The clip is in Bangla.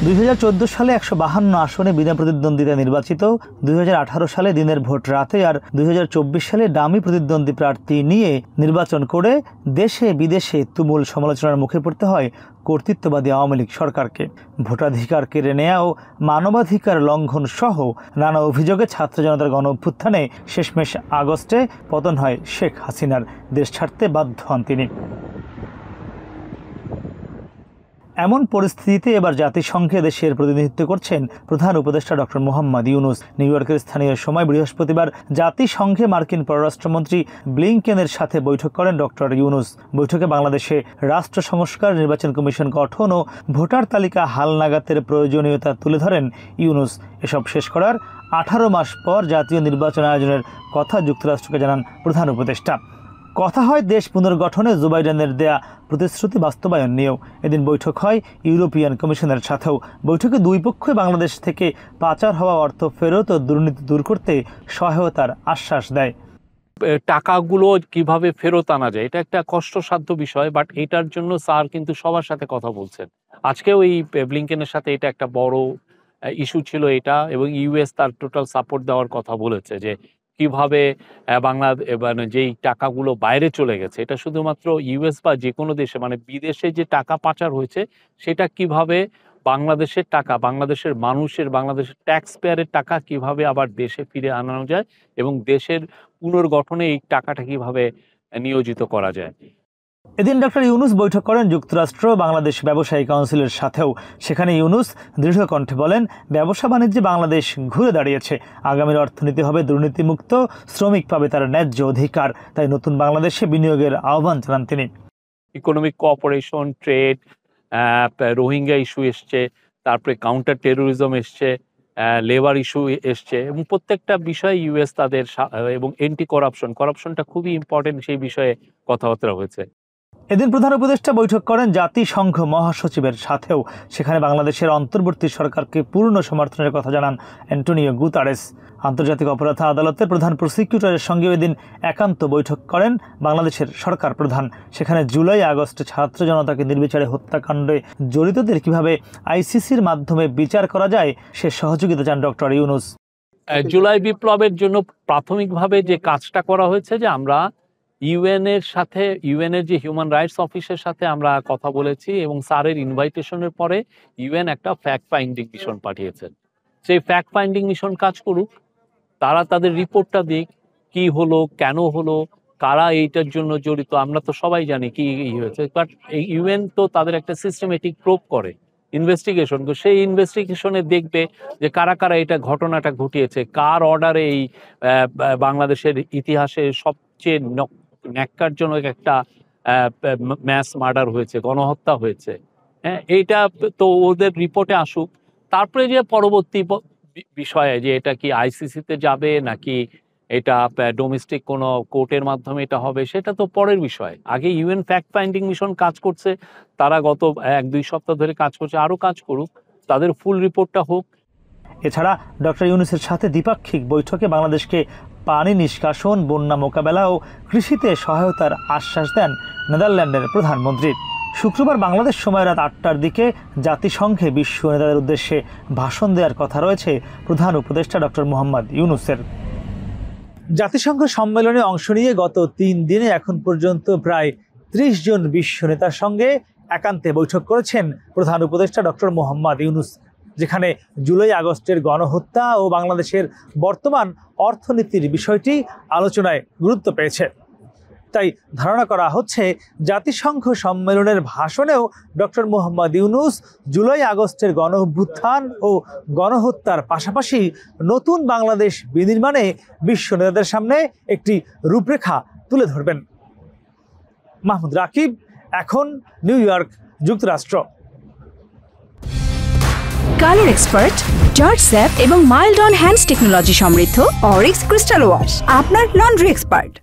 2014 সালে 152 আসনে বিনা প্রতিদ্বন্দ্বিতায় নির্বাচিত, 2018 সালে দিনের ভোট রাতে আর 2024 সালে ডামি প্রতিদ্বন্দ্বী প্রার্থী নিয়ে নির্বাচন করে দেশে বিদেশে তুমুল সমালোচনার মুখে পড়তে হয় কর্তৃত্ববাদী আওয়ামী লীগ সরকারকে। ভোটাধিকার কেড়ে নেয়া ও মানবাধিকার লঙ্ঘন সহ নানা অভিযোগে ছাত্র জনতার গণ অভ্যুত্থানে শেষমেশ আগস্টে পতন হয় শেখ হাসিনার। দেশ ছাড়তে বাধ্য হন তিনি। এমন পরিস্থিতিতে এবার জাতিসংঘে দেশের প্রতিনিধিত্ব করছেন প্রধান উপদেষ্টা ডক্টর মোহাম্মদ ইউনুস। নিউ ইয়র্কের স্থানীয় সময় বৃহস্পতিবার জাতিসংঘে মার্কিন পররাষ্ট্রমন্ত্রী ব্লিংকেনের সাথে বৈঠক করেন ডক্টর ইউনুস। বৈঠকে বাংলাদেশে রাষ্ট্র সংস্কার, নির্বাচন কমিশন গঠন ও ভোটার তালিকা হালনাগাদের প্রয়োজনীয়তা তুলে ধরেন ইউনুস। এসব শেষ করার 18 মাস পর জাতীয় নির্বাচন আয়োজনের কথা যুক্তরাষ্ট্রকে জানান প্রধান উপদেষ্টা। কথা হয় দেশ পুনর্গঠনে জো বাইডেনের দেয়া প্রতিশ্রুতি বাস্তবায়ন নিয়েও। এদিন বৈঠক হয় ইউরোপিয়ান কমিশনের সাথেও। বৈঠকে দুই পক্ষই বাংলাদেশ থেকে পাচার হওয়া অর্থ ফেরত ও দুর্নীতি দূর করতে সহায়তার আশ্বাস দেয়। টাকাগুলো কিভাবে ফেরত আনা যায় এটা একটা কষ্টসাধ্য বিষয়, বাট এটার জন্য স্যার কিন্তু সবার সাথে কথা বলছেন। আজকেও এই ব্লিংকেনের সাথে এটা একটা বড় ইস্যু ছিল এটা, এবং ইউএস তার টোটাল সাপোর্ট দেওয়ার কথা বলেছে যে কিভাবে মানে যেই টাকাগুলো বাইরে চলে গেছে, এটা শুধুমাত্র ইউএস বা যে কোনো দেশে, মানে বিদেশে যে টাকা পাচার হয়েছে সেটা কিভাবে বাংলাদেশের টাকা, বাংলাদেশের মানুষের, বাংলাদেশের ট্যাক্স পেয়ারের টাকা কিভাবে আবার দেশে ফিরে আনানো যায় এবং দেশের পুনর্গঠনে এই টাকাটা কিভাবে নিয়োজিত করা যায়। এদিন ডক্টর ইউনুস বৈঠক করেন যুক্তরাষ্ট্র বাংলাদেশ ব্যবসায়ী কাউন্সিলের সাথেও। সেখানে ইউনুস দৃঢ় কণ্ঠে বলেন, ব্যবসা বাণিজ্যে বাংলাদেশ ঘুরে দাঁড়িয়েছে। আগামীর অর্থনীতি হবে দুর্নীতিমুক্ত, শ্রমিক পাবে তার ন্যায্য অধিকার। তাই নতুন বাংলাদেশে বিনিয়োগের আহ্বান জানান তিনি। Economic cooperation, trade, Rohingya issue এসছে, তারপরে কাউন্টার টেরোরিজম এসছে, লেবার ইস্যু এসছে, এবং প্রত্যেকটা বিষয়ে ইউএস তাদের, এবং এন্টি করাপশনটা খুবই ইম্পর্টেন্ট, সেই বিষয়ে কথাবার্তা হয়েছে। এদিন প্রধান উপদেষ্টা বৈঠক করেন জাতিসংঘ মহাসচিবের সাথেও। সেখানে বাংলাদেশের অন্তর্বর্তী সরকারকে পূর্ণ সমর্থনের কথা জানান অ্যান্টোনিও গুতারেস। আন্তর্জাতিক অপরাধ আদালতের প্রধান প্রসিকিউটরের সঙ্গে এদিন একান্ত বৈঠক করেন বাংলাদেশের সরকার প্রধান। সেখানে জুলাই আগস্টে ছাত্র জনতাকে নির্বিচারে হত্যাকাণ্ডে জড়িতদের কিভাবে আইসিসির মাধ্যমে বিচার করা যায় সে সহযোগিতা চান ডক্টর ইউনুস। জুলাই বিপ্লবের জন্য প্রাথমিকভাবে যে কাজটা করা হয়েছে যে আমরা ইউএনের সাথে, ইউএনের যে হিউম্যান রাইটস অফিসের সাথে আমরা কথা বলেছি, এবং স্যারের ইনভাইটেশনের পরে ইউএন একটা ফ্যাক্ট ফাইন্ডিং মিশন পাঠিয়েছেন। সেই ফ্যাক্ট ফাইন্ডিং মিশন কাজ করুক, তারা তাদের রিপোর্টটা দিক, কি হলো, কেন হলো, কারা এইটার জন্য জড়িত। আমরা তো সবাই জানি কি হয়েছে, বাট এই ইউএন তো তাদের একটা সিস্টেমেটিক প্রোব করে, ইনভেস্টিগেশন। সেই ইনভেস্টিগেশনে দেখবে যে কারা কারা এটা ঘটনাটা ঘটিয়েছে, কার অর্ডারে এই বাংলাদেশের ইতিহাসে সবচেয়ে ন্যাক্কারজনক একটা ম্যাস মার্ডার হয়েছে, গণহত্যা হয়েছে। হ্যাঁ, এইটা তো ওদের রিপোর্টে আসুক। তারপরে যে পরবর্তী বিষয়ে যে এটা কি আইসিসিতে যাবে নাকি এটা ডোমেস্টিক কোনো কোর্টের মাধ্যমে এটা হবে, সেটা তো পরের বিষয়। আগে ইউএন ফ্যাক্ট ফাইন্ডিং মিশন কাজ করছে, তারা গত 1-2 সপ্তাহ ধরে কাজ করছে, আরও কাজ করুক, তাদের ফুল রিপোর্টটা হোক। এছাড়া ডক্টর ইউনুসের সাথে দ্বিপাক্ষিক বৈঠকে বাংলাদেশকে পানি নিষ্কাশন, বন্যা মোকাবেলা ও কৃষিতে সহায়তার আশ্বাস দেন নেদারল্যান্ডের প্রধানমন্ত্রী। শুক্রবার বাংলাদেশ সময় রাত 8টার দিকে জাতিসংঘে বিশ্ব নেতাদের উদ্দেশ্যে ভাষণ দেওয়ার কথা রয়েছে প্রধান উপদেষ্টা ডক্টর মোহাম্মদ ইউনুসের। জাতিসংঘ সম্মেলনে অংশ নিয়ে গত 3 দিনে এখন পর্যন্ত প্রায় 30 জন বিশ্ব নেতার সঙ্গে একান্তে বৈঠক করেছেন প্রধান উপদেষ্টা ডক্টর মোহাম্মদ ইউনুস, যেখানে জুলাই আগস্টের গণহত্যা ও বাংলাদেশের বর্তমান অর্থনীতির বিষয়টি আলোচনায় গুরুত্ব পেয়েছে। তাই ধারণা করা হচ্ছে জাতিসংঘ সম্মেলনের ভাষণেও ডক্টর মোহাম্মদ ইউনুস জুলাই আগস্টের গণঅভ্যুত্থান ও গণহত্যার পাশাপাশি নতুন বাংলাদেশ বিনির্মাণে বিশ্ব নেতাদের সামনে একটি রূপরেখা তুলে ধরবেন। মাহমুদ রাকিব, এখন নিউ ইয়র্ক, যুক্তরাষ্ট্র। কালার এক্সপার্ট, জর্জ স্যাপ এবং মাইল্ড অন হ্যান্ডস টেকনোলজি সমৃদ্ধ অরিক্স ক্রিস্টাল ওয়াশ আপনার লন্ড্রি এক্সপার্ট।